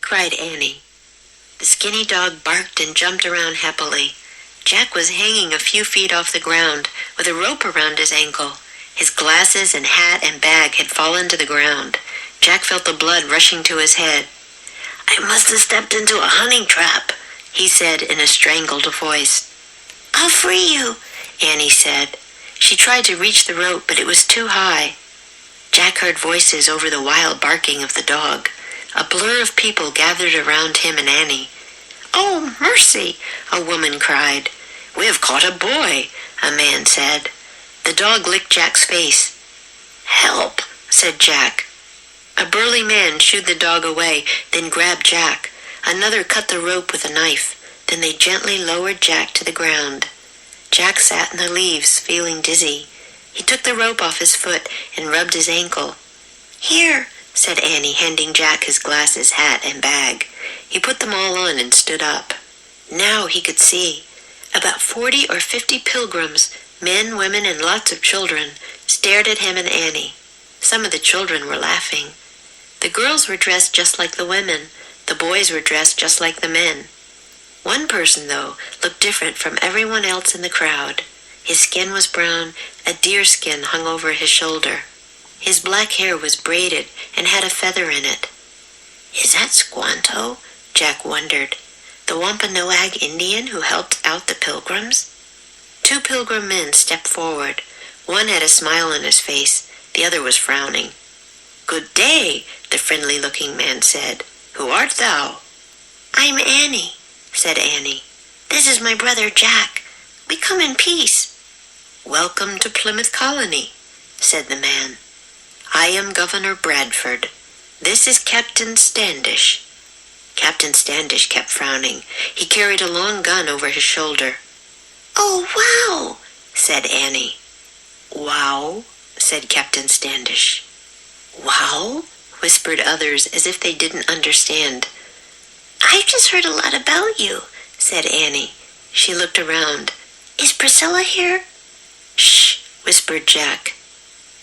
cried Annie. The skinny dog barked and jumped around happily. Jack was hanging a few feet off the ground with a rope around his ankle. His glasses and hat and bag had fallen to the ground. Jack felt the blood rushing to his head. "I must have stepped into a hunting trap," he said in a strangled voice. "I'll free you," Annie said. She tried to reach the rope, but it was too high. Jack heard voices over the wild barking of the dog. A blur of people gathered around him and Annie. "Oh, mercy!" a woman cried. "We have caught a boy," a man said. The dog licked Jack's face. "Help," said Jack. A burly man shooed the dog away, then grabbed Jack. Another cut the rope with a knife. Then they gently lowered Jack to the ground. Jack sat in the leaves, feeling dizzy. He took the rope off his foot and rubbed his ankle. "Here," said Annie, handing Jack his glasses, hat, and bag. He put them all on and stood up. Now he could see. About 40 or 50 pilgrims, men, women, and lots of children, stared at him and Annie. Some of the children were laughing. The girls were dressed just like the women. The boys were dressed just like the men. One person, though, looked different from everyone else in the crowd. His skin was brown, a deer skin hung over his shoulder. His black hair was braided and had a feather in it. "Is that Squanto?" Jack wondered. "The Wampanoag Indian who helped out the pilgrims?" 2 pilgrim men stepped forward. One had a smile on his face. The other was frowning. "Good day," the friendly-looking man said. "Who art thou?" "I'm Annie," said Annie. "This is my brother Jack. We come in peace." "Welcome to Plymouth Colony," said the man. "I am Governor Bradford. This is Captain Standish." Captain Standish kept frowning. He carried a long gun over his shoulder. "Oh, wow," said Annie. "Wow," said Captain Standish. "Wow?" whispered others as if they didn't understand. "I've just heard a lot about you," said Annie. She looked around. "Is Priscilla here?" "Shh," whispered Jack.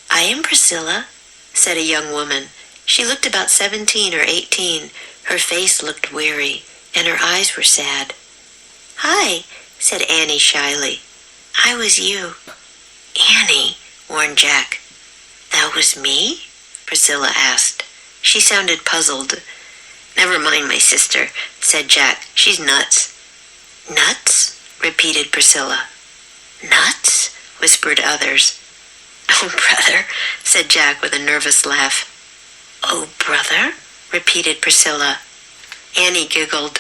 "I am Priscilla," said a young woman. She looked about 17 or 18. Her face looked weary, and her eyes were sad. "Hi," said Annie shyly. "I was you." "Annie," warned Jack. "That was me?" Priscilla asked. She sounded puzzled. "Never mind my sister," said Jack. "She's nuts." "Nuts?" repeated Priscilla. "Nuts?" whispered others. "Oh, brother," said Jack with a nervous laugh. "Oh, brother?" repeated Priscilla. Annie giggled.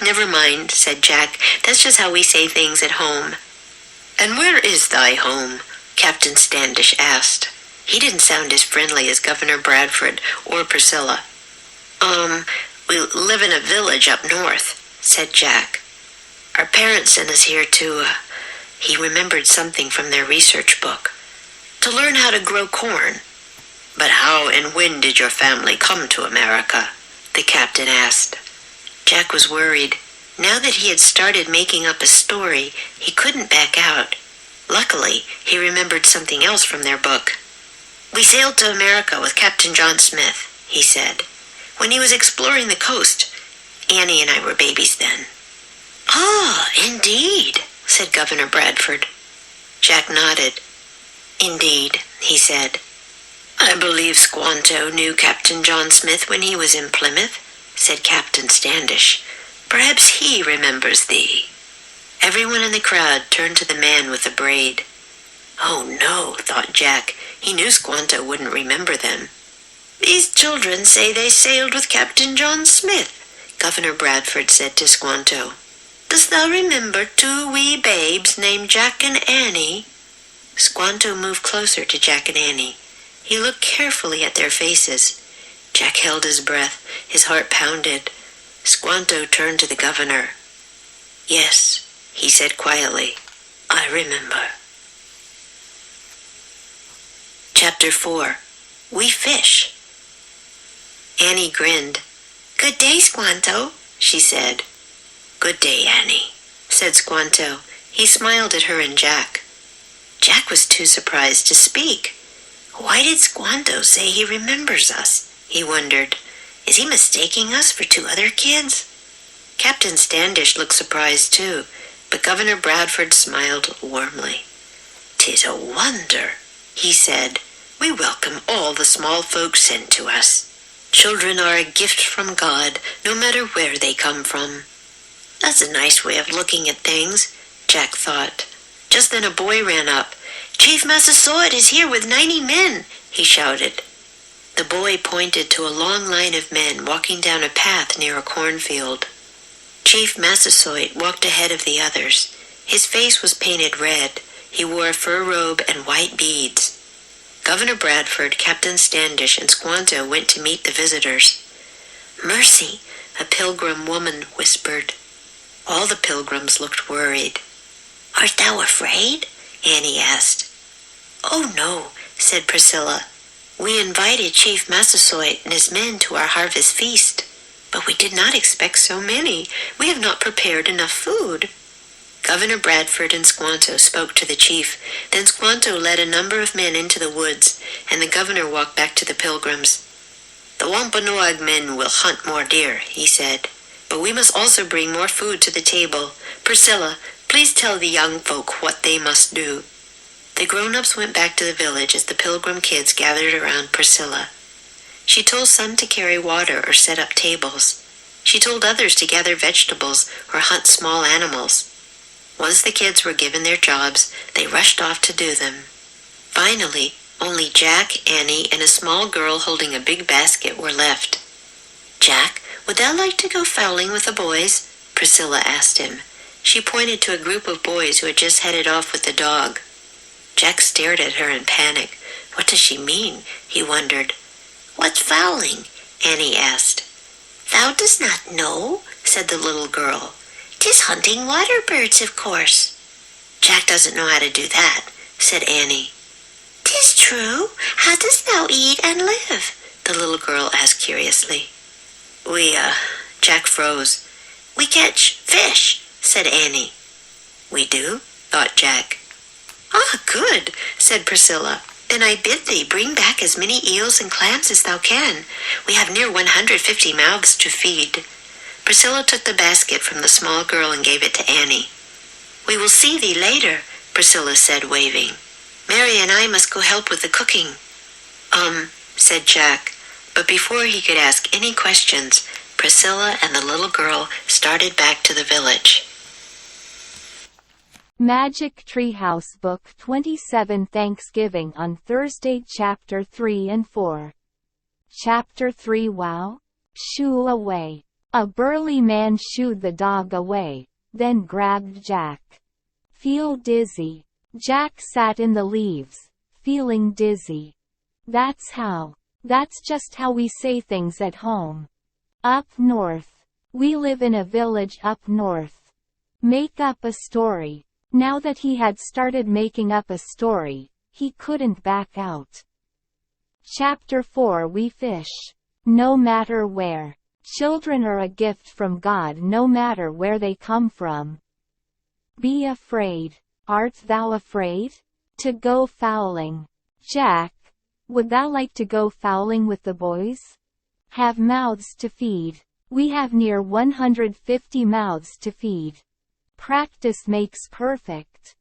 Never mind," said Jack. "That's just how we say things at home." "And where is thy home?" Captain Standish asked. He didn't sound as friendly as Governor Bradford or Priscilla. We live in a village up north," said Jack. "Our parents sent us here to," he remembered something from their research book, "to learn how to grow corn." "But how and when did your family come to America?" the captain asked. Jack was worried. Now that he had started making up a story, he couldn't back out. Luckily, he remembered something else from their book. "We sailed to America with Captain John Smith," he said. "When he was exploring the coast. Annie and I were babies then." "Ah, indeed," said Governor Bradford. Jack nodded. "Indeed," he said. "I believe Squanto knew Captain John Smith when he was in Plymouth," said Captain Standish. "Perhaps he remembers thee." Everyone in the crowd turned to the man with the braid. Oh no, thought Jack. He knew Squanto wouldn't remember them. "These children say they sailed with Captain John Smith," Governor Bradford said to Squanto. "Dost thou remember 2 wee babes named Jack and Annie?" Squanto moved closer to Jack and Annie. He looked carefully at their faces. Jack held his breath. His heart pounded. Squanto turned to the governor. "Yes," he said quietly, "I remember." Chapter 4. We Fish. Annie grinned. "Good day, Squanto," she said. "Good day, Annie," said Squanto. He smiled at her and Jack. Jack was too surprised to speak. Why did Squanto say he remembers us? He wondered. Is he mistaking us for two other kids? Captain Standish looked surprised too, but Governor Bradford smiled warmly. "'Tis a wonder," he said. "We welcome all the small folks sent to us. Children are a gift from God, no matter where they come from." "That's a nice way of looking at things," Jack thought. Just then a boy ran up. "Chief Massasoit is here with 90 men," he shouted. The boy pointed to a long line of men walking down a path near a cornfield. Chief Massasoit walked ahead of the others. His face was painted red. He wore a fur robe and white beads. Governor Bradford, Captain Standish, and Squanto went to meet the visitors. "Mercy," a pilgrim woman whispered. All the pilgrims looked worried. "Art thou afraid?" Annie asked. "Oh, no," said Priscilla. "We invited Chief Massasoit and his men to our harvest feast, but we did not expect so many. We have not prepared enough food." Governor Bradford and Squanto spoke to the chief. Then Squanto led a number of men into the woods, and the governor walked back to the pilgrims. "The Wampanoag men will hunt more deer," he said, "but we must also bring more food to the table. Priscilla, please tell the young folk what they must do." The grown-ups went back to the village as the pilgrim kids gathered around Priscilla. She told some to carry water or set up tables. She told others to gather vegetables or hunt small animals. Once the kids were given their jobs, they rushed off to do them. Finally, only Jack, Annie, and a small girl holding a big basket were left. "Jack, would thou like to go fowling with the boys?" Priscilla asked him. She pointed to a group of boys who had just headed off with the dog. Jack stared at her in panic. What does she mean? He wondered. "What's fowling?" Annie asked. "Thou dost not know," said the little girl. "'Tis hunting water birds, of course." "Jack doesn't know how to do that," said Annie. "'Tis true. How dost thou eat and live?" the little girl asked curiously. Jack froze. "We catch fish," said Annie. "We do?" thought Jack. "Ah, good," said Priscilla. "Then I bid thee bring back as many eels and clams as thou can. We have near 150 mouths to feed." Priscilla took the basket from the small girl and gave it to Annie. "We will see thee later," Priscilla said, waving. "Mary and I must go help with the cooking." Said Jack. But before he could ask any questions, Priscilla and the little girl started back to the village. ㅅ매직트리하우스 Book 27 Thanksgiving on Thursday Chapter 3 and 4. Chapter 3 Wow! Shoo away. A burly man shooed the dog away, then grabbed Jack. Feel dizzy. Jack sat in the leaves, feeling dizzy. That's just how we say things at home. Up north. We live in a village up north. Make up a story. Now that he had started making up a story, he couldn't back out. Chapter 4 We fish. No matter where. Children are a gift from God no matter where they come from. Be afraid. Art thou afraid? To go fowling. Jack, would thou like to go fowling with the boys? Have mouths to feed. We have near 150 mouths to feed. Practice makes perfect.